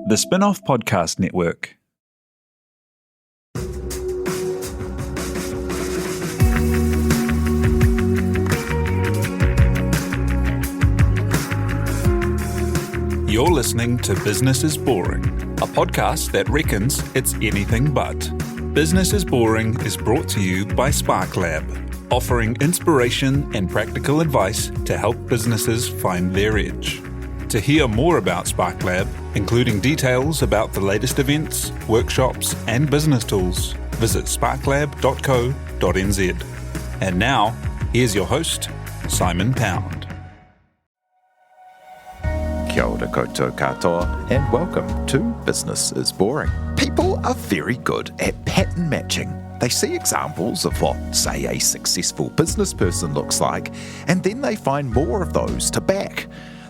The Spin-off Podcast Network. You're listening to Business is Boring, a podcast that reckons it's anything but. Business is Boring is brought to you by SparkLab, offering inspiration and practical advice to help businesses find their edge. To hear more about SparkLab, including details about the latest events, workshops, and business tools, visit sparklab.co.nz. And now, here's your host, Simon Pound. Kia ora koutou katoa, and welcome to Business is Boring. People are very good at pattern matching. They see examples of what, say, a successful business person looks like, and then they find more of those to back.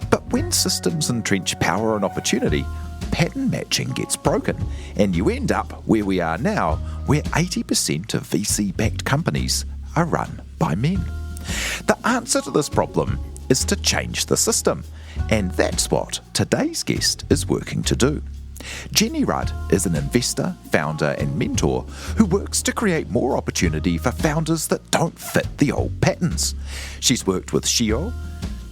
But when systems entrench power and opportunity, pattern matching gets broken, and you end up where we are now, where 80% of VC-backed companies are run by men. The answer to this problem is to change the system, and that's what today's guest is working to do. Jenny Rudd is an investor, founder and mentor who works to create more opportunity for founders that don't fit the old patterns. She's worked with Shio,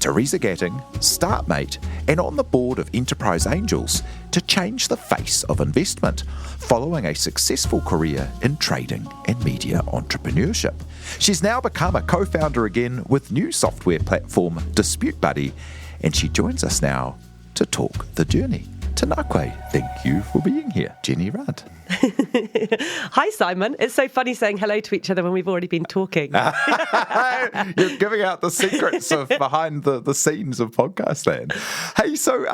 Teresa Gatting, Startmate, and on the board of Enterprise Angels to change the face of investment, following a successful career in trading and media entrepreneurship. She's now become a co-founder again with new software platform Dispute Buddy, and she joins us now to talk the journey. Tanakwe, thank you for being here, Jenny Rudd. Hi, Simon. It's so funny saying hello to each other when we've already been talking. You're giving out the secrets of behind the scenes of podcast land. Hey, so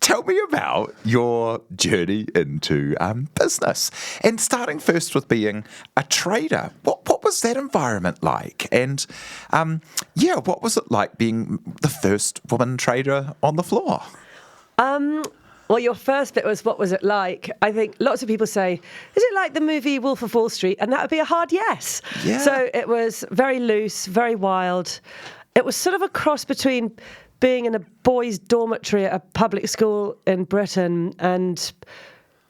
tell me about your journey into business. And starting first with being a trader. What was that environment like? And what was it like being the first woman trader on the floor? Well, your first bit was, what was it like? I think lots of people say, is it like the movie Wolf of Wall Street? And that would be a hard yes. Yeah. So it was very loose, very wild. It was sort of a cross between being in a boys' dormitory at a public school in Britain and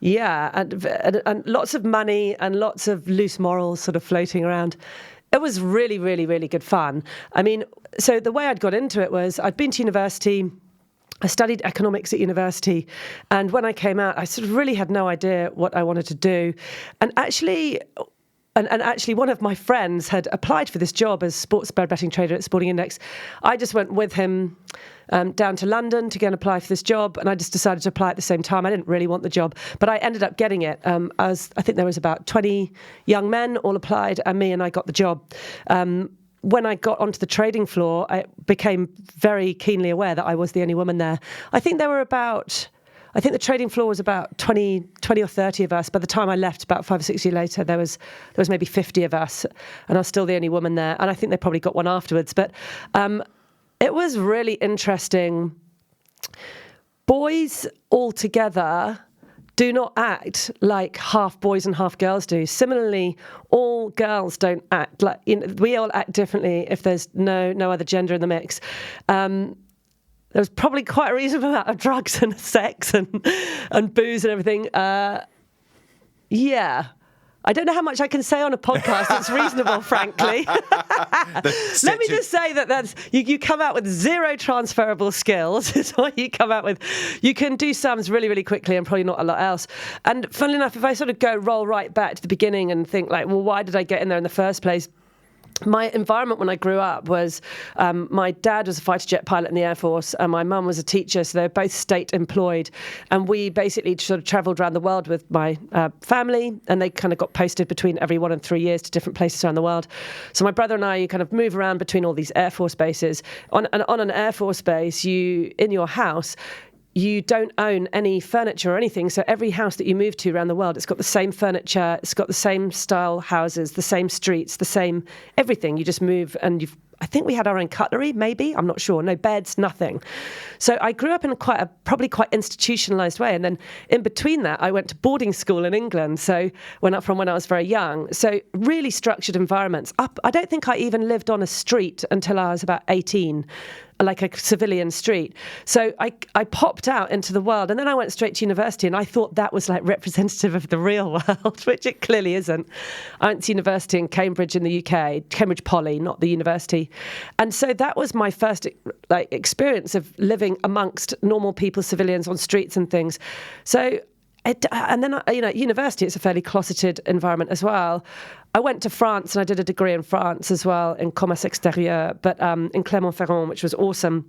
lots of money and lots of loose morals sort of floating around. It was really, really, really good fun. I mean, so the way I'd got into it was I'd been to university. I studied economics at university, and when I came out, I sort of really had no idea what I wanted to do. And actually, one of my friends had applied for this job as sports betting trader at Sporting Index. I just went with him down to London to go and apply for this job, and I just decided to apply at the same time. I didn't really want the job, but I ended up getting it. I think there was about 20 young men all applied, and I got the job. When I got onto the trading floor, I became very keenly aware that I was the only woman there. I think the trading floor was about 20 or 30 of us. By the time I left, about 5 or 6 years later, there was maybe 50 of us, and I was still the only woman there. And I think they probably got one afterwards. But it was really interesting. Boys all together do not act like half boys and half girls do. Similarly, all girls don't act like, we all act differently if there's no other gender in the mix. There was probably quite a reasonable amount of drugs and sex and booze and everything. I don't know how much I can say on a podcast that's reasonable, frankly. Let me just say that you come out with zero transferable skills is what you come out with. You can do sums really, really quickly and probably not a lot else. And funnily enough, if I sort of roll right back to the beginning and think like, well, why did I get in there in the first place? My environment when I grew up was my dad was a fighter jet pilot in the Air Force and my mum was a teacher, so they were both state employed. And we basically sort of travelled around the world with my family, and they kind of got posted between every 1 and 3 years to different places around the world. So my brother and I kind of move around between all these Air Force bases. On an Air Force base, in your house, you don't own any furniture or anything. So every house that you move to around the world, it's got the same furniture, it's got the same style houses, the same streets, the same everything. You just move and I think we had our own cutlery, maybe. I'm not sure. No beds, nothing. So I grew up in probably quite institutionalized way. And then in between that, I went to boarding school in England. So when I was very young. So really structured environments. I don't think I even lived on a street until I was about 18. like a civilian street. So I popped out into the world, and then I went straight to university, and I thought that was like representative of the real world, which it clearly isn't. I went to university in Cambridge in the UK, Cambridge Poly, not the university. And so that was my first like experience of living amongst normal people, civilians on streets and things. So and then, at university, it's a fairly closeted environment as well. I went to France and I did a degree in France as well in commerce extérieur, but in Clermont-Ferrand, which was awesome.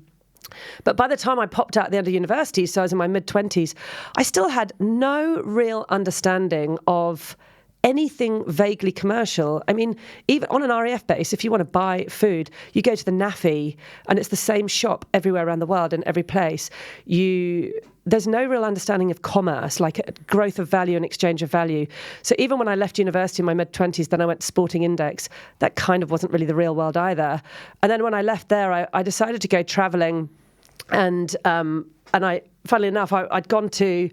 But by the time I popped out at the end of university, so I was in my mid-20s, I still had no real understanding of anything vaguely commercial. I mean, even on an RAF base, if you want to buy food, you go to the NAFI, and it's the same shop everywhere around the world in every place. There's no real understanding of commerce, like growth of value and exchange of value. So even when I left university in my mid-20s, then I went to Sporting Index. That kind of wasn't really the real world either. And then when I left there, I decided to go travelling, and I, funnily enough, I'd gone to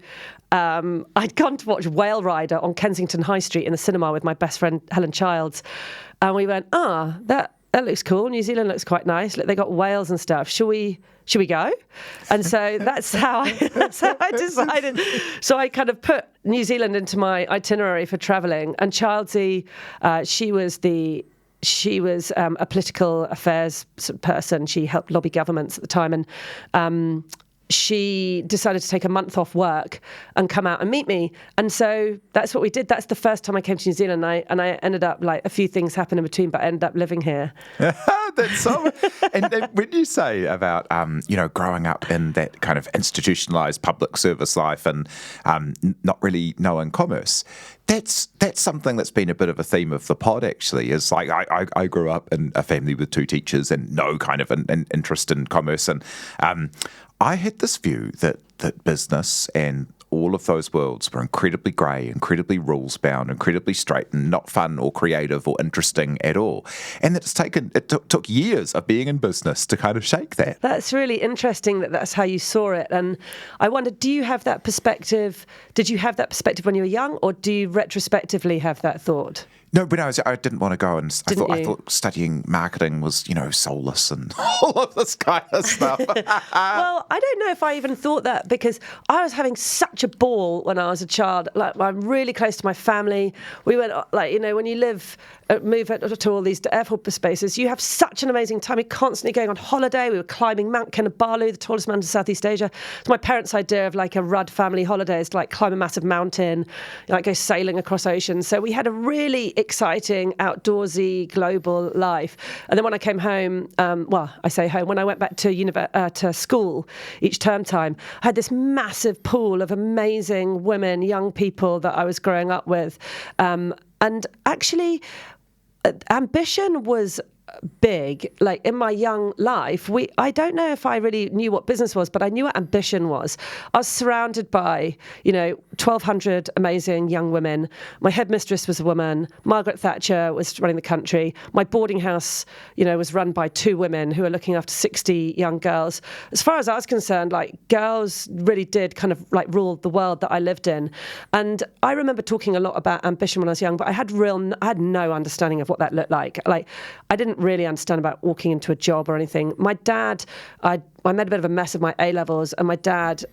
watch Whale Rider on Kensington High Street in the cinema with my best friend Helen Childs, and we went, that looks cool. New Zealand looks quite nice. They got whales and stuff. Should we go? And so that's how I decided. So I kind of put New Zealand into my itinerary for travelling. And Childsy, she was a political affairs person. She helped lobby governments at the time, and she decided to take a month off work and come out and meet me. And so that's what we did. That's the first time I came to New Zealand. And I ended up, like, a few things happened in between, but I ended up living here. That's so. And when you say about, growing up in that kind of institutionalised public service life and not really knowing commerce, that's something that's been a bit of a theme of the pod, actually, is like I grew up in a family with two teachers and no kind of an interest in commerce. And I had this view that business and all of those worlds were incredibly grey, incredibly rules-bound, incredibly straight, and not fun or creative or interesting at all. And that it took years of being in business to kind of shake that. That's really interesting that that's how you saw it. And I wonder, do you have that perspective? Did you have that perspective when you were young, or do you retrospectively have that thought? No, but I didn't want to go, and I thought studying marketing was, soulless and all of this kind of stuff. Well, I don't know if I even thought that, because I was having such a ball when I was a child. Like, I'm really close to my family. We went, when you move to all these airport spaces, you have such an amazing time. You're constantly going on holiday. We were climbing Mount Kinabalu, the tallest mountain in Southeast Asia. It's my parents' idea of like a Rudd family holiday is to like climb a massive mountain, like go sailing across oceans. So we had a really exciting, outdoorsy, global life. And then when I came home, I say home, when I went back to school each term time, I had this massive pool of amazing women, young people that I was growing up with. And actually, ambition was big. Like in my young life, I don't know if I really knew what business was, but I knew what ambition was. I was surrounded by, 1,200 amazing young women. My headmistress was a woman. Margaret Thatcher was running the country. My boarding house, was run by two women who were looking after 60 young girls. As far as I was concerned, like, girls really did kind of like rule the world that I lived in. And I remember talking a lot about ambition when I was young, but I had no understanding of what that looked like. Like, I didn't really understand about walking into a job or anything. My dad, I made a bit of a mess of my A-levels, and my dad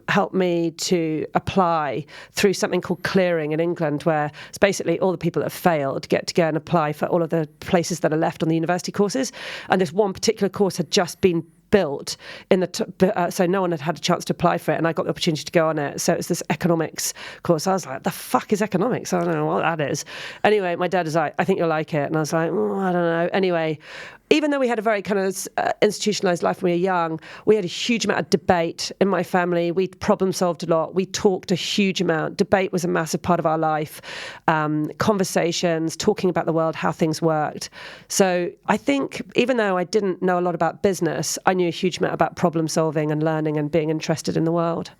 helped me to apply through something called clearing in England, where it's basically all the people that have failed get to go and apply for all of the places that are left on the university courses. And this one particular course had just been built so no one had a chance to apply for it, and I got the opportunity to go on it. So it was this economics course. I was like, the fuck is economics? I don't know what that is. Anyway, my dad was like, I think you'll like it. And I was like, I don't know. Anyway, even though we had a very kind of institutionalized life when we were young, we had a huge amount of debate in my family. We problem solved a lot. We talked a huge amount. Debate was a massive part of our life. Conversations, talking about the world, how things worked. So I think even though I didn't know a lot about business, I knew a huge amount about problem solving and learning and being interested in the world.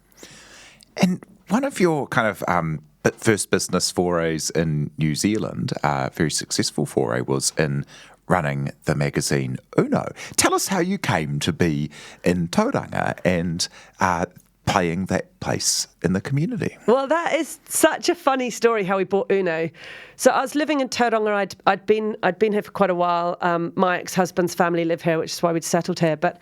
And one of your kind of first business forays in New Zealand, a very successful foray, was in running the magazine Uno. Tell us how you came to be in Tauranga and playing that place in the community? Well, that is such a funny story how we bought Uno. So I was living in Tauranga. I'd been here for quite a while. My ex-husband's family live here, which is why we'd settled here. But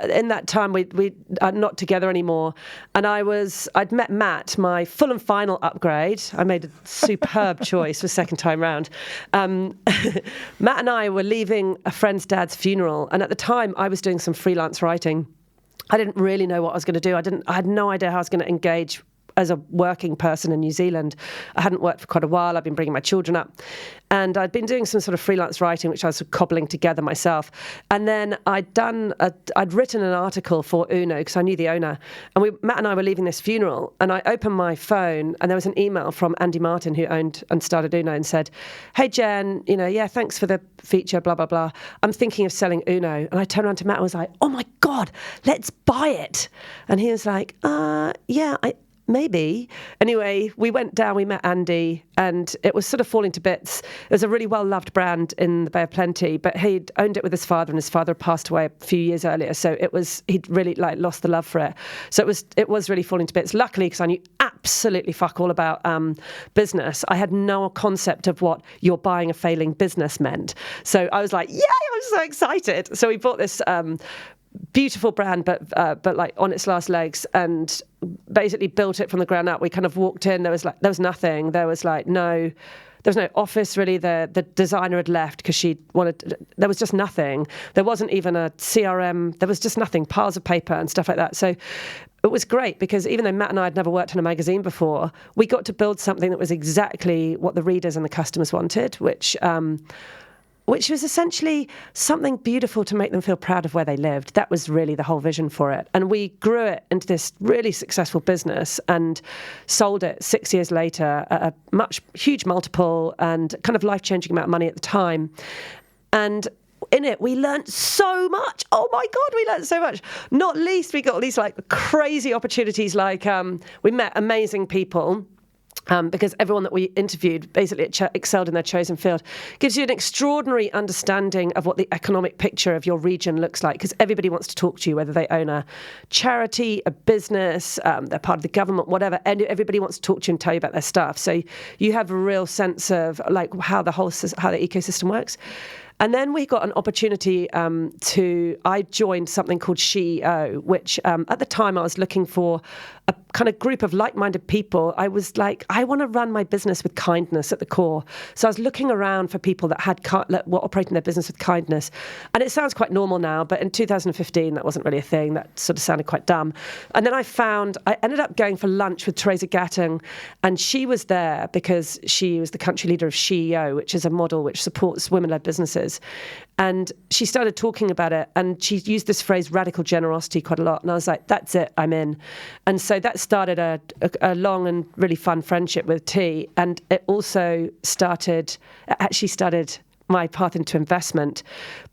in that time, we are not together anymore. And I'd met Matt, my full and final upgrade. I made a superb choice for second time round. Matt and I were leaving a friend's dad's funeral. And at the time, I was doing some freelance writing. I didn't really know what I was going to do. I had no idea how I was going to engage as a working person in New Zealand. I hadn't worked for quite a while. I'd been bringing my children up. And I'd been doing some sort of freelance writing, which I was cobbling together myself. And then I'd written an article for Uno because I knew the owner. And Matt and I were leaving this funeral. And I opened my phone and there was an email from Andy Martin, who owned and started Uno, and said, "Hey, Jen, thanks for the feature, blah, blah, blah. I'm thinking of selling Uno." And I turned around to Matt and was like, "Oh my God, let's buy it." And he was like, maybe. Anyway, we went down, we met Andy, and it was sort of falling to bits. It was a really well-loved brand in the Bay of Plenty, but he'd owned it with his father, and his father passed away a few years earlier, so he'd really lost the love for it. So it was really falling to bits. Luckily, because I knew absolutely fuck all about business, I had no concept of what you're buying a failing business meant. So I was like, yay, I'm so excited. So we bought this beautiful brand, but like on its last legs, and basically built it from the ground up. We kind of walked in. There was nothing. There was no office really. The designer had left because there was just nothing. There wasn't even a CRM. There was just nothing. Piles of paper and stuff like that. So it was great because even though Matt and I had never worked in a magazine before, we got to build something that was exactly what the readers and the customers wanted, which was essentially something beautiful to make them feel proud of where they lived. That was really the whole vision for it. And we grew it into this really successful business and sold it 6 years later at a huge multiple and kind of life-changing amount of money at the time. And in it, we learned so much. Oh my God, we learned so much. Not least, we got these like crazy opportunities, like we met amazing people. Because everyone that we interviewed basically excelled in their chosen field. Gives you an extraordinary understanding of what the economic picture of your region looks like, because everybody wants to talk to you, whether they own a charity, a business, they're part of the government, whatever, and everybody wants to talk to you and tell you about their stuff. So you have a real sense of like how the ecosystem works. And then we got an opportunity I joined something called SheEO, which at the time I was looking for a kind of group of like-minded people. I was like, I want to run my business with kindness at the core. So I was looking around for people that were operating their business with kindness. And it sounds quite normal now, but in 2015, that wasn't really a thing. That sort of sounded quite dumb. And then I ended up going for lunch with Teresa Gattung, and she was there because she was the country leader of SheEO, which is a model which supports women-led businesses. And she started talking about it, and she used this phrase radical generosity quite a lot. And I was like, that's it, I'm in. And so that started a long and really fun friendship with T. And it also started my path into investment,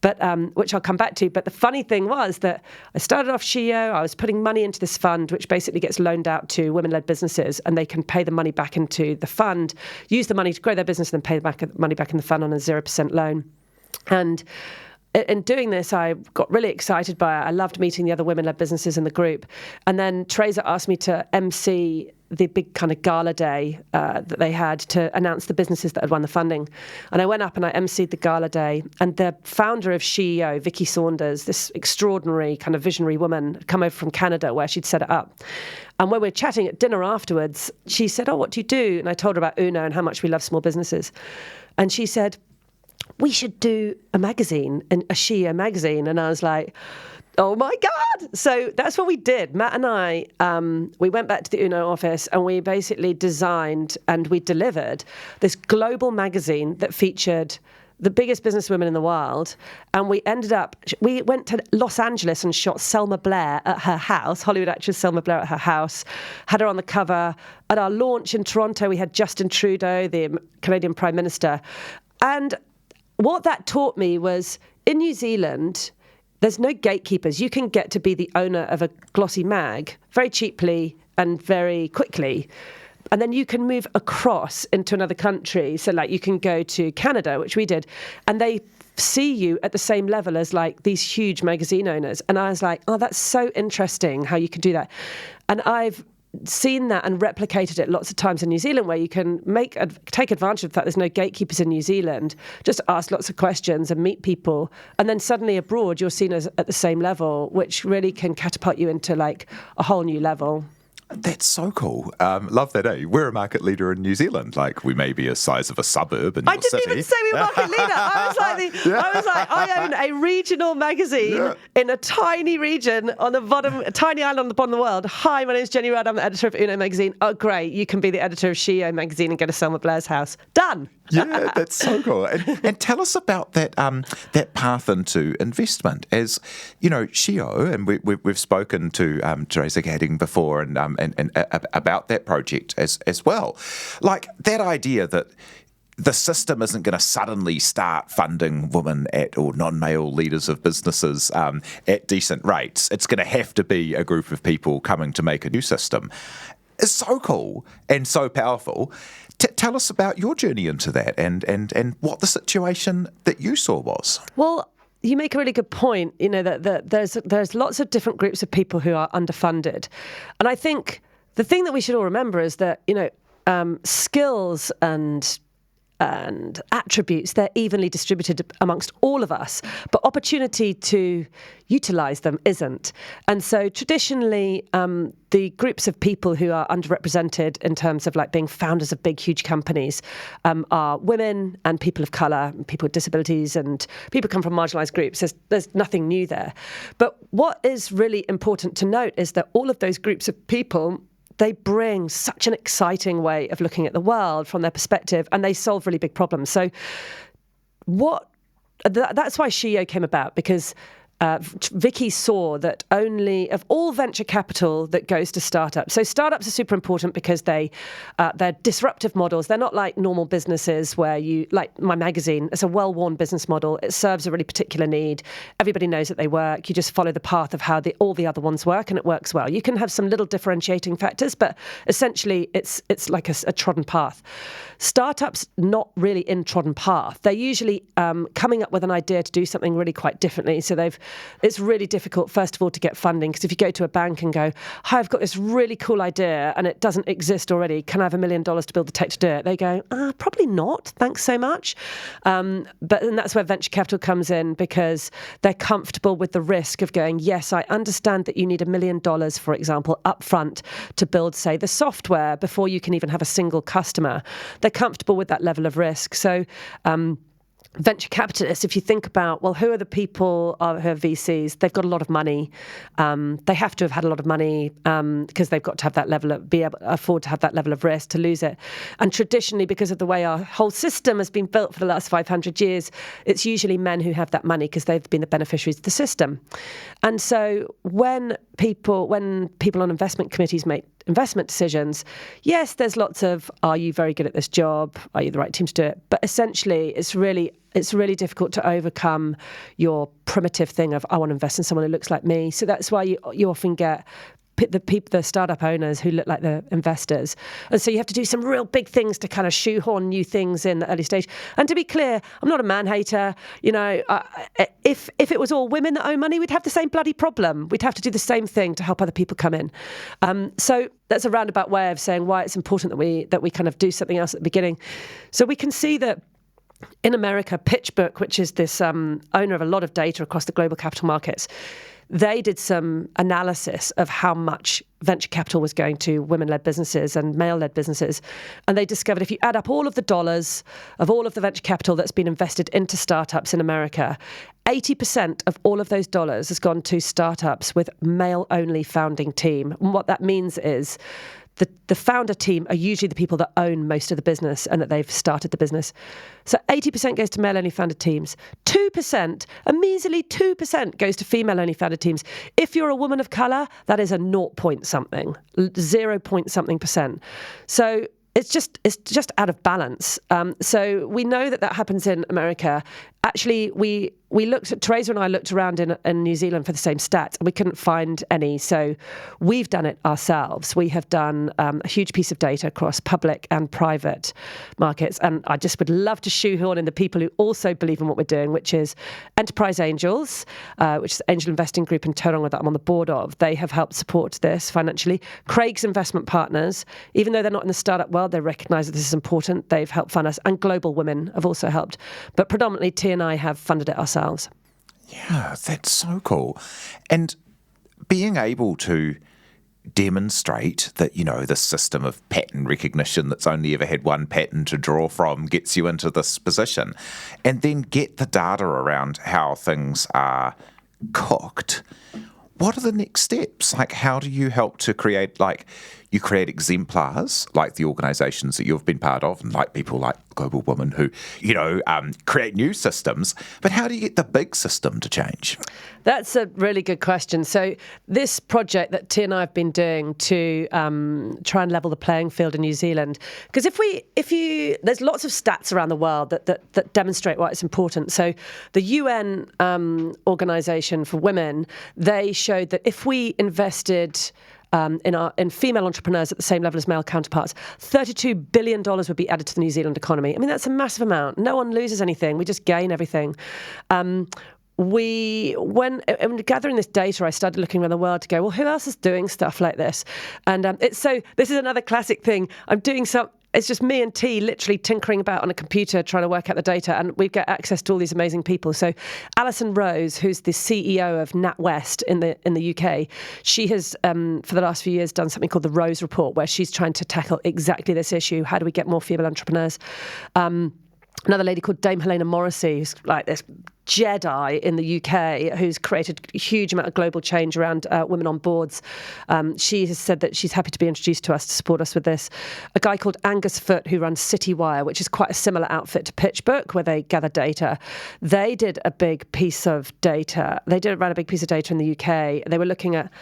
but which I'll come back to. But the funny thing was that I started off SheEO. I was putting money into this fund, which basically gets loaned out to women-led businesses, and they can pay the money back into the fund, use the money to grow their business, and then pay the money back in the fund on a 0% loan. And in doing this, I got really excited by it. I loved meeting the other women-led businesses in the group. And then Teresa asked me to MC the big kind of gala day that they had to announce the businesses that had won the funding. And I went up and I emceed the gala day. And the founder of SheEO, Vicky Saunders, this extraordinary kind of visionary woman, had come over from Canada where she'd set it up. And when we were chatting at dinner afterwards, she said, "Oh, what do you do?" And I told her about Uno and how much we love small businesses. And she said, "We should do a magazine, a SheEO magazine." And I was like, oh my God. So that's what we did. Matt and I, we went back to the Uno office and we basically designed and we delivered this global magazine that featured the biggest businesswomen in the world. And we went to Los Angeles and shot Selma Blair at her house, Hollywood actress Selma Blair at her house, had her on the cover. At our launch in Toronto, we had Justin Trudeau, the Canadian Prime Minister. And what that taught me was in New Zealand, there's no gatekeepers. You can get to be the owner of a glossy mag very cheaply and very quickly. And then you can move across into another country. So like you can go to Canada, which we did, and they see you at the same level as like these huge magazine owners. And I was like, oh, that's so interesting how you can do that. And I've seen that and replicated it lots of times in New Zealand, where you can take advantage of the fact there's no gatekeepers in New Zealand, just ask lots of questions and meet people, and then suddenly abroad you're seen as at the same level, which really can catapult you into like a whole new level. That's so cool. Love that, eh? We're a market leader in New Zealand. Like, we may be the size of a suburb in your city. I didn't even say we were market leader. I own a regional magazine in a tiny region on the bottom, a tiny island on the bottom of the world. Hi, my name's Jenny Rudd. I'm the editor of Uno magazine. Oh, great. You can be the editor of Shio magazine and go to Selma Blair's house. Done. Yeah, that's so cool. And tell us about that that path into investment. As you know, Shio, and we've spoken to Teresa Gadding before, and about that project as well. Like that idea that the system isn't going to suddenly start funding women or non-male leaders of businesses at decent rates. It's going to have to be a group of people coming to make a new system. It's so cool and so powerful. Tell us about your journey into that and what the situation that you saw was. Well, you make a really good point, you know, that there's lots of different groups of people who are underfunded. And I think the thing that we should all remember is that, you know, skills and attributes, they're evenly distributed amongst all of us, but opportunity to utilise them isn't. And so traditionally, the groups of people who are underrepresented in terms of like being founders of big, huge companies are women and people of colour, and people with disabilities, and people come from marginalised groups. There's nothing new there. But what is really important to note is that all of those groups of people, they bring such an exciting way of looking at the world from their perspective, and they solve really big problems. So that's why Shio came about, because Vicky saw that only of all venture capital that goes to startups. So startups are super important because they're disruptive models. They're not like normal businesses where you, like my magazine, it's a well-worn business model. It serves a really particular need. Everybody knows that they work. You just follow the path of how all the other ones work, and it works well. You can have some little differentiating factors, but essentially it's like a trodden path. Startups, not really in trodden path. They're usually coming up with an idea to do something really quite differently. So it's really difficult, first of all, to get funding, because if you go to a bank and go, hi, I've got this really cool idea and it doesn't exist already, can I have $1 million to build the tech to do it? They go, probably not, thanks so much. But then that's where venture capital comes in, because they're comfortable with the risk of going, yes, I understand that you need $1 million, for example, upfront to build, say, the software before you can even have a single customer. They're comfortable with that level of risk. So venture capitalists, if you think about, well, who are the people who are VCs? They've got a lot of money. They have to have had a lot of money because they've got to have that level of, be able to afford to have that level of risk to lose it. And traditionally, because of the way our whole system has been built for the last 500 years, it's usually men who have that money because they've been the beneficiaries of the system. And so when people on investment committees make investment decisions, yes, there's lots of, are you very good at this job? Are you the right team to do it? But essentially, it's really difficult to overcome your primitive thing of, I want to invest in someone who looks like me. So that's why you often get the startup owners who look like the investors. And so you have to do some real big things to kind of shoehorn new things in the early stage. And to be clear, I'm not a man hater. You know, if it was all women that own money, we'd have the same bloody problem. We'd have to do the same thing to help other people come in. So that's a roundabout way of saying why it's important that we kind of do something else at the beginning. So we can see that in America, PitchBook, which is this owner of a lot of data across the global capital markets, they did some analysis of how much venture capital was going to women-led businesses and male-led businesses. And they discovered if you add up all of the dollars of all of the venture capital that's been invested into startups in America, 80% of all of those dollars has gone to startups with male-only founding team. And what that means is the founder team are usually the people that own most of the business and that they've started the business. So 80% goes to male-only founded teams. 2%, a measly 2% goes to female-only founded teams. If you're a woman of colour, that is a 0.something, 0.something%. So it's just out of balance. So we know that happens in America. actually, we looked at, Teresa and I looked around in New Zealand for the same stats, and we couldn't find any. So we've done it ourselves. We have done a huge piece of data across public and private markets. And I just would love to shoehorn in the people who also believe in what we're doing, which is Enterprise Angels, which is the angel investing group in Tauranga that I'm on the board of. They have helped support this financially. Craig's Investment Partners, even though they're not in the startup world, they recognise that this is important. They've helped fund us. And Global Women have also helped. But predominantly, T and I have funded it ourselves. Yeah, that's so cool. And being able to demonstrate that, the system of pattern recognition that's only ever had one pattern to draw from gets you into this position, and then get the data around how things are cooked. What are the next steps? Like, how do you help to create, you create exemplars like the organisations that you've been part of, and like people like Global Women who, create new systems, but how do you get the big system to change? That's a really good question. So this project that T and I have been doing to try and level the playing field in New Zealand, because there's lots of stats around the world that demonstrate why it's important. So the UN Organisation for Women, they showed that if we invested in female entrepreneurs at the same level as male counterparts, $32 billion would be added to the New Zealand economy. I mean, that's a massive amount. No one loses anything. We just gain everything. When gathering this data, I started looking around the world to go, well, who else is doing stuff like this? And this is another classic thing. It's just me and T literally tinkering about on a computer trying to work out the data, and we get access to all these amazing people. So Alison Rose, who's the CEO of NatWest in the UK, she has for the last few years done something called the Rose Report, where she's trying to tackle exactly this issue. How do we get more female entrepreneurs? Another lady called Dame Helena Morrissey, who's like this Jedi in the UK, who's created a huge amount of global change around women on boards. She has said that she's happy to be introduced to us to support us with this. A guy called Angus Foote, who runs CityWire, which is quite a similar outfit to PitchBook, where they gather data. They did a big piece of data. They did run a big piece of data in the UK. They were looking at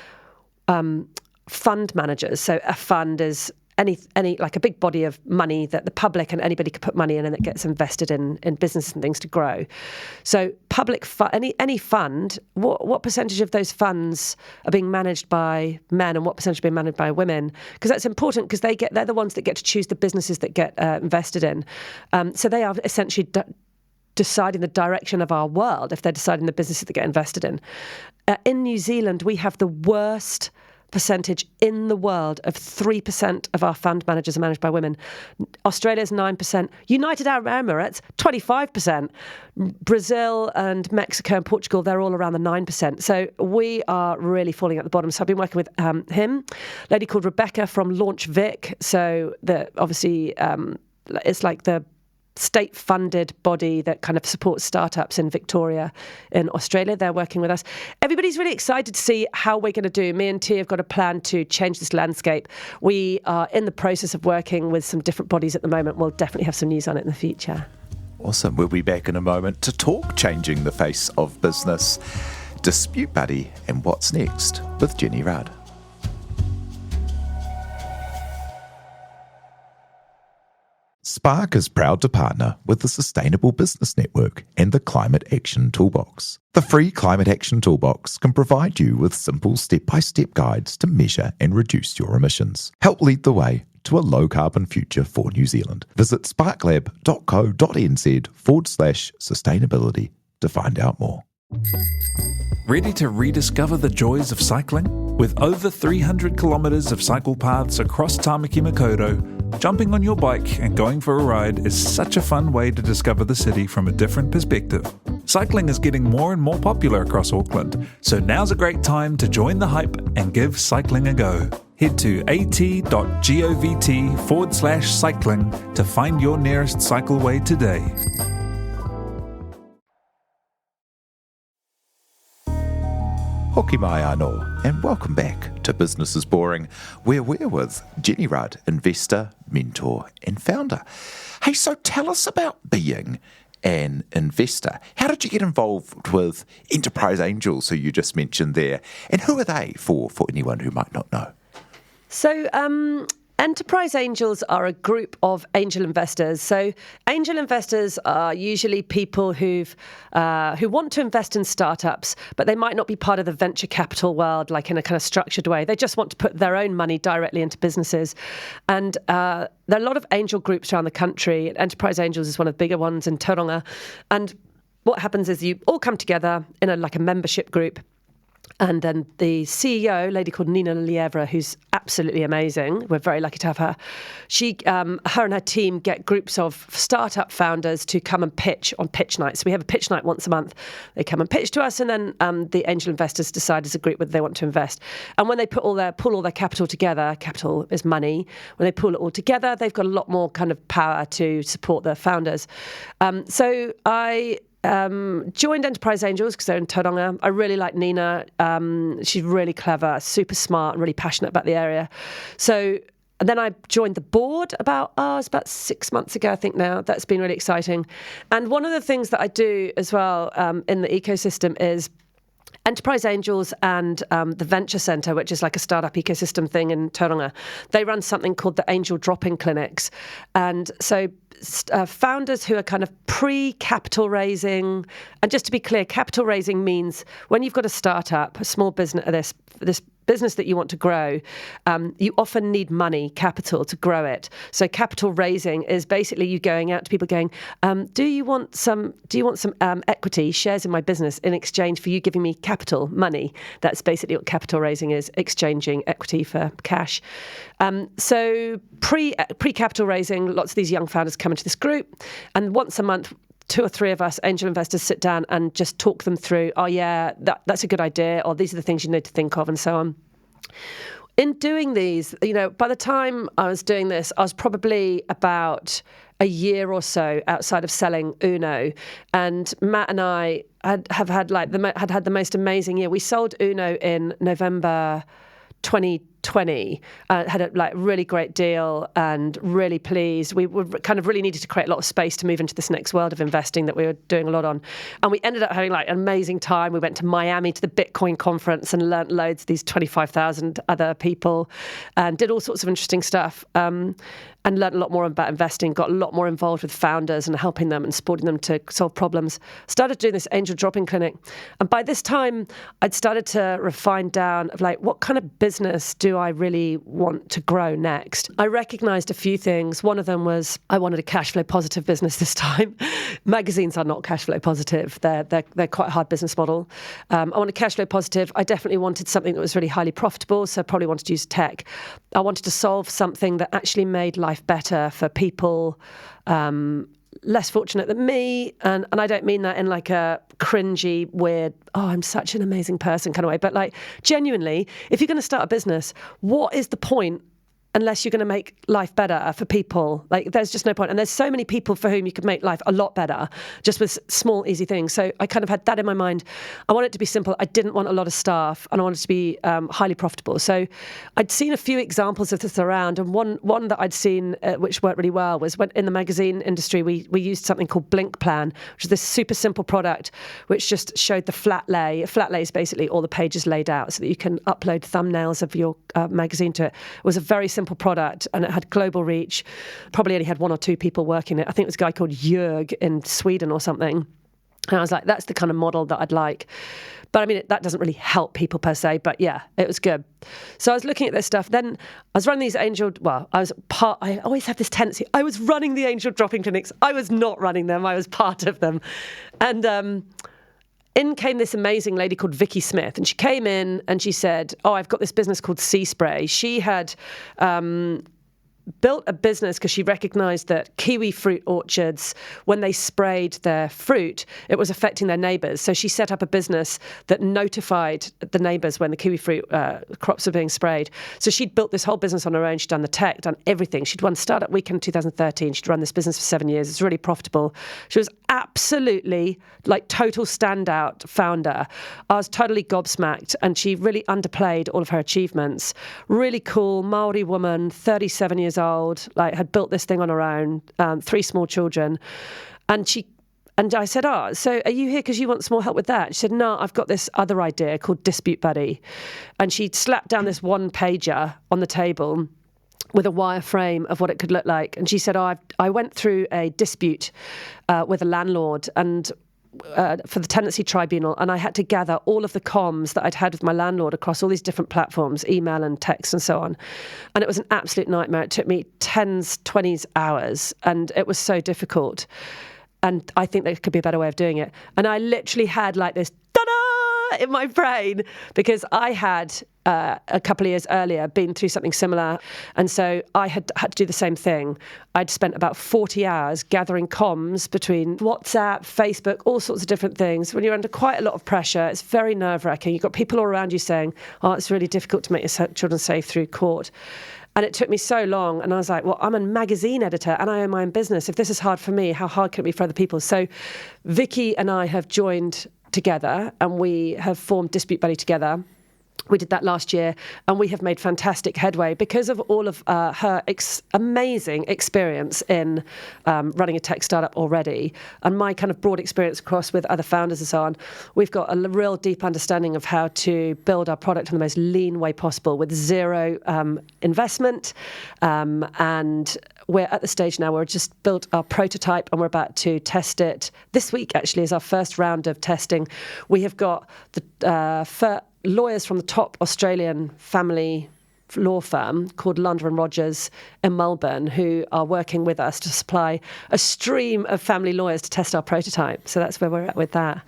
fund managers. So a fund is any like a big body of money that the public and anybody could put money in, and it gets invested in business and things to grow. So any fund, what percentage of those funds are being managed by men and what percentage are being managed by women? Because that's important, because they're the ones that get to choose the businesses that get invested in. So they are essentially deciding the direction of our world if they're deciding the businesses that get invested in. In New Zealand, we have the worst percentage in the world of 3% of our fund managers are managed by women. Australia's 9%. United Arab Emirates, 25%. Brazil and Mexico and Portugal, they're all around the 9%. So we are really falling at the bottom. So I've been working with a lady called Rebecca from Launch Vic. So it's like the state-funded body that kind of supports startups in Victoria in Australia. They're working with us. Everybody's really excited to see how we're going to do. Me and T have got a plan to change this landscape. We are in the process of working with some different bodies at the moment. We'll definitely have some news on it in the future. Awesome. We'll be back in a moment to talk changing the face of business, Dispute Buddy, and what's next with Jenny Rudd. Spark is proud to partner with the Sustainable Business Network and the Climate Action Toolbox. The free Climate Action Toolbox can provide you with simple step-by-step guides to measure and reduce your emissions. Help lead the way to a low-carbon future for New Zealand. Visit sparklab.co.nz/sustainability to find out more. Ready to rediscover the joys of cycling? With over 300 kilometres of cycle paths across Tāmaki Makaurau, jumping on your bike and going for a ride is such a fun way to discover the city from a different perspective. Cycling is getting more and more popular across Auckland, so now's a great time to join the hype and give cycling a go. Head to at.govt/cycling to find your nearest cycleway today. Hoki mai anō, and welcome back to Business is Boring, where we're with Jenny Rudd, investor, mentor, and founder. Hey, so tell us about being an investor. How did you get involved with Enterprise Angels, who you just mentioned there, and who are they for anyone who might not know? So Enterprise angels are a group of angel investors. So angel investors are usually people who want to invest in startups, but they might not be part of the venture capital world, like in a kind of structured way. They just want to put their own money directly into businesses. And there are a lot of angel groups around the country. Enterprise Angels is one of the bigger ones in Tauranga. And what happens is you all come together in a membership group. And then the CEO, a lady called Nina Lievra, who's absolutely amazing. We're very lucky to have her. Her and her team get groups of startup founders to come and pitch on pitch nights. So we have a pitch night once a month. They come and pitch to us, and then the angel investors decide as a group whether they want to invest. And when they pull all their capital together, capital is money. When they pull it all together, they've got a lot more kind of power to support the founders. So I joined Enterprise Angels because they're in Tauranga. I really like Nina. She's really clever, super smart, really passionate about the area. And then I joined the board about 6 months ago, I think now. That's been really exciting. And one of the things that I do as well in the ecosystem is Enterprise Angels and the Venture Centre, which is like a startup ecosystem thing in Tauranga, they run something called the Angel Drop-In Clinics. And so founders who are kind of pre-capital raising, and just to be clear, capital raising means when you've got a startup, a small business, this business that you want to grow, you often need money, capital, to grow it. So capital raising is basically you going out to people going, do you want some equity, shares in my business in exchange for you giving me capital, money? That's basically what capital raising is, exchanging equity for cash. So pre-capital raising, lots of these young founders come into this group, and once a month, 2 or 3 of us angel investors sit down and just talk them through, that's a good idea, or these are the things you need to think of, and so on. In doing these, by the time I was doing this, I was probably about a year or so outside of selling Uno, and Matt and I had had the most amazing year. We sold Uno in November 2020, had a really great deal and really pleased. We were kind of really needed to create a lot of space to move into this next world of investing that we were doing a lot on. And we ended up having an amazing time. We went to Miami to the Bitcoin conference and learnt loads of these 25,000 other people and did all sorts of interesting stuff. And learned a lot more about investing, got a lot more involved with founders and helping them and supporting them to solve problems. Started doing this angel drop-in clinic. And by this time, I'd started to refine down of what kind of business do I really want to grow next? I recognized a few things. One of them was I wanted a cash flow positive business this time. Magazines are not cash flow positive. They're quite a hard business model. I wanted cash flow positive. I definitely wanted something that was really highly profitable, so I probably wanted to use tech. I wanted to solve something that actually made life better for people less fortunate than me, and I don't mean that in a cringy, weird, I'm such an amazing person kind of way, but genuinely, if you're going to start a business, what is the point unless you're going to make life better for people? There's just no point. And there's so many people for whom you could make life a lot better just with small, easy things. So I kind of had that in my mind. I wanted it to be simple. I didn't want a lot of staff, and I wanted it to be highly profitable. So I'd seen a few examples of this around, and one that I'd seen which worked really well was when in the magazine industry, we used something called Blink Plan, which is this super simple product which just showed the flat lay. A flat lay is basically all the pages laid out so that you can upload thumbnails of your magazine to it. It was a very simple product, and it had global reach. Probably only had 1 or 2 people working it. I think it was a guy called Jörg in Sweden or something. And I was like, that's the kind of model that I'd like. But I mean, that doesn't really help people per se, but yeah, it was good. So I was looking at this stuff. Then I was running these I always have this tendency. I was running the angel dropping clinics. I was not running them. I was part of them. And in came this amazing lady called Vicky Smith, and she came in and she said, I've got this business called Sea Spray. She had built a business because she recognized that kiwi fruit orchards, when they sprayed their fruit, it was affecting their neighbors. So she set up a business that notified the neighbors when the kiwi fruit crops were being sprayed. So she'd built this whole business on her own. She'd done the tech, done everything. She'd won Startup Weekend in 2013. She'd run this business for 7 years. It's really profitable. She was absolutely total standout founder. I was totally gobsmacked, and she really underplayed all of her achievements. Really cool Maori woman, 37 years old, had built this thing on her own, 3 small children. And I said, so are you here because you want some more help with that? She said, no, I've got this other idea called Dispute Buddy. And she slapped down this 1-pager on the table with a wireframe of what it could look like. And she said, I went through a dispute with a landlord and for the tenancy tribunal, and I had to gather all of the comms that I'd had with my landlord across all these different platforms, email and text and so on. And it was an absolute nightmare. It took me 10s, 20s hours, and it was so difficult. And I think there could be a better way of doing it. And I literally had like this ta-da in my brain because I had a couple of years earlier been through something similar. And so I had to do the same thing. I'd spent about 40 hours gathering comms between WhatsApp, Facebook, all sorts of different things. When you're under quite a lot of pressure, it's very nerve-wracking. You've got people all around you saying, oh, it's really difficult to make your children safe through court. And it took me so long. And I was like, well, I'm a magazine editor and I own my own business. If this is hard for me, how hard can it be for other people? So Vicky and I have joined together and we have formed Dispute Buddy together. We did that last year, and we have made fantastic headway because of all of her amazing experience in running a tech startup already, and my kind of broad experience across with other founders and so on. We've got a real deep understanding of how to build our product in the most lean way possible with zero investment, and we're at the stage now where we've just built our prototype and we're about to test it. This week, actually, is our first round of testing. We have got the lawyers from the top Australian family law firm called Launder & Rogers in Melbourne who are working with us to supply a stream of family lawyers to test our prototype. So that's where we're at with that.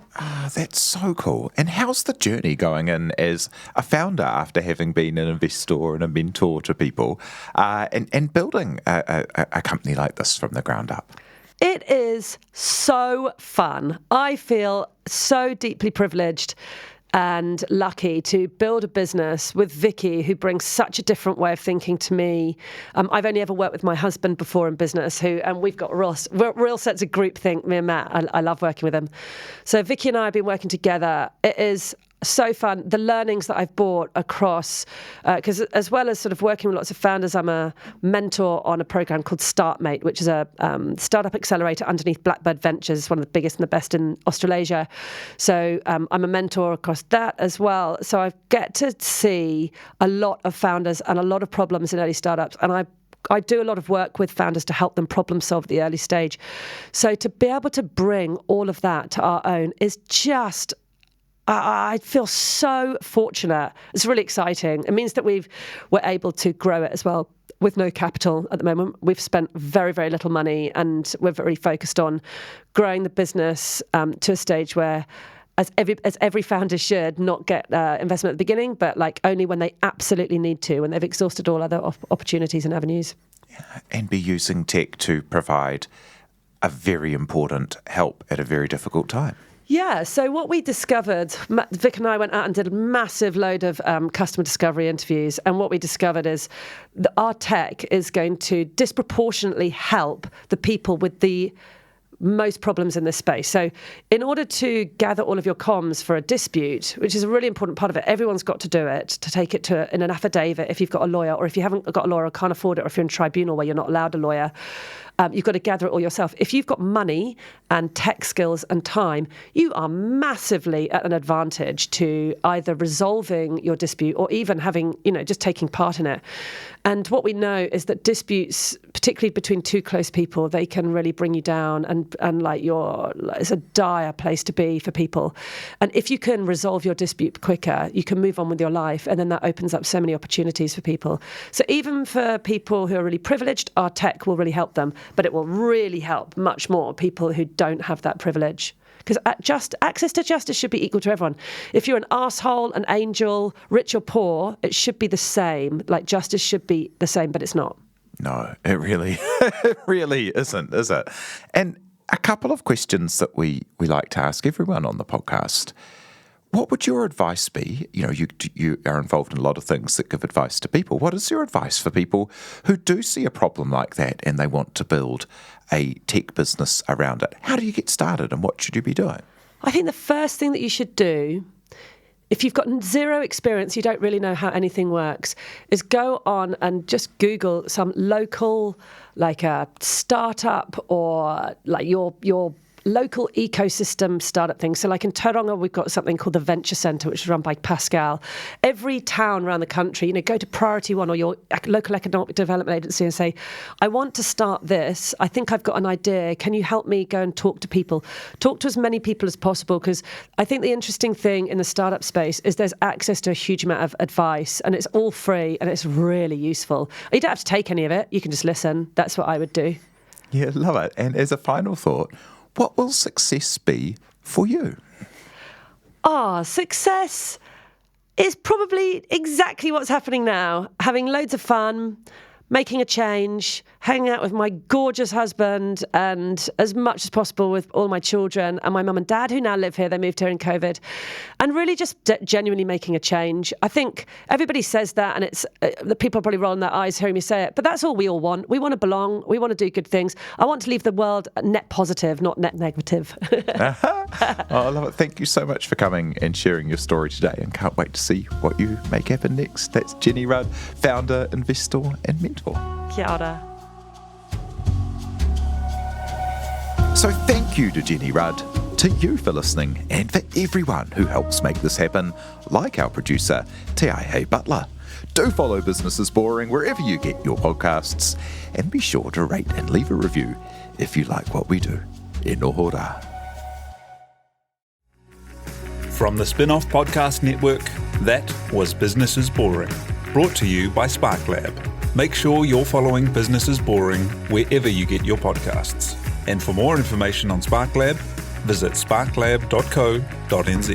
That's so cool. And how's the journey going in as a founder after having been an investor and a mentor to people and building a company like this from the ground up? It is so fun. I feel so deeply privileged and lucky to build a business with Vicky, who brings such a different way of thinking to me. I've only ever worked with my husband before in business, and we've got real sense of groupthink, me and Matt. I love working with him. So Vicky and I have been working together. It is so fun. The learnings that I've brought across, because as well as sort of working with lots of founders, I'm a mentor on a program called StartMate, which is a startup accelerator underneath Blackbird Ventures, one of the biggest and the best in Australasia. So I'm a mentor across that as well. So I get to see a lot of founders and a lot of problems in early startups, and I do a lot of work with founders to help them problem solve at the early stage. So to be able to bring all of that to our own is just, I feel so fortunate. It's really exciting. It means that we're able to grow it as well with no capital at the moment. We've spent very, very little money, and we're very focused on growing the business to a stage where, as every founder should, not get investment at the beginning, but like only when they absolutely need to, when they've exhausted all other opportunities and avenues. Yeah, and be using tech to provide a very important help at a very difficult time. Yeah, so what we discovered, Vic and I went out and did a massive load of customer discovery interviews, and what we discovered is that our tech is going to disproportionately help the people with the most problems in this space. So in order to gather all of your comms for a dispute, which is a really important part of it, everyone's got to do it, to take it in an affidavit if you've got a lawyer, or if you haven't got a lawyer or can't afford it, or if you're in tribunal where you're not allowed a lawyer. You've got to gather it all yourself. If you've got money and tech skills and time, you are massively at an advantage to either resolving your dispute or even having, just taking part in it. And what we know is that disputes, particularly between two close people, they can really bring you down, and like it's a dire place to be for people. And if you can resolve your dispute quicker, you can move on with your life, and then that opens up so many opportunities for people. So even for people who are really privileged, our tech will really help them, but it will really help much more people who don't have that privilege. Because access to justice should be equal to everyone. If you're an arsehole, an angel, rich or poor, it should be the same. Like, justice should be the same, but it's not. No, it really isn't, is it? And a couple of questions that we like to ask everyone on the podcast. What would your advice be? You are involved in a lot of things that give advice to people. What is your advice for people who do see a problem like that and they want to build a tech business around it? How do you get started, and what should you be doing? I think the first thing that you should do, if you've got zero experience, you don't really know how anything works, is go on and just Google some local, like a startup or like your local ecosystem startup things. So like in Tauranga, we've got something called the Venture Centre, which is run by Pascal. Every town around the country, go to Priority One or your local economic development agency and say, I want to start this. I think I've got an idea. Can you help me go and talk to people? Talk to as many people as possible, because I think the interesting thing in the startup space is there's access to a huge amount of advice, and it's all free and it's really useful. You don't have to take any of it. You can just listen. That's what I would do. Yeah, love it. And as a final thought, what will success be for you? Success is probably exactly what's happening now. Having loads of fun, making a change, hanging out with my gorgeous husband, and as much as possible with all my children and my mum and dad, who now live here. They moved here in COVID, and really just genuinely making a change. I think everybody says that, and it's the people are probably rolling their eyes hearing me say it, but that's all we all want. We want to belong. We want to do good things. I want to leave the world net positive, not net negative. I love it. Thank you so much for coming and sharing your story today, and can't wait to see what you make happen next. That's Jenny Rudd, founder, investor and mentor. Kia ora. So thank you to Jenny Rudd, to you for listening, and for everyone who helps make this happen, like our producer, Te Aihe Butler. Do follow Business is Boring wherever you get your podcasts, and be sure to rate and leave a review if you like what we do. E noho rā. From the Spin-Off Podcast Network, that was Business is Boring, brought to you by SparkLab. Make sure you're following Business is Boring wherever you get your podcasts. And for more information on SparkLab, visit sparklab.co.nz.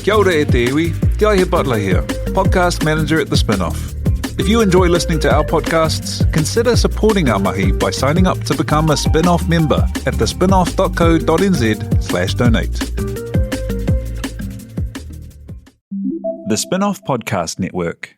Kia ora e te iwi, Te Aihe Butler here, podcast manager at The Spin-Off. If you enjoy listening to our podcasts, consider supporting our mahi by signing up to become a Spin-Off member at thespinoff.co.nz/donate. The Spin-Off Podcast Network.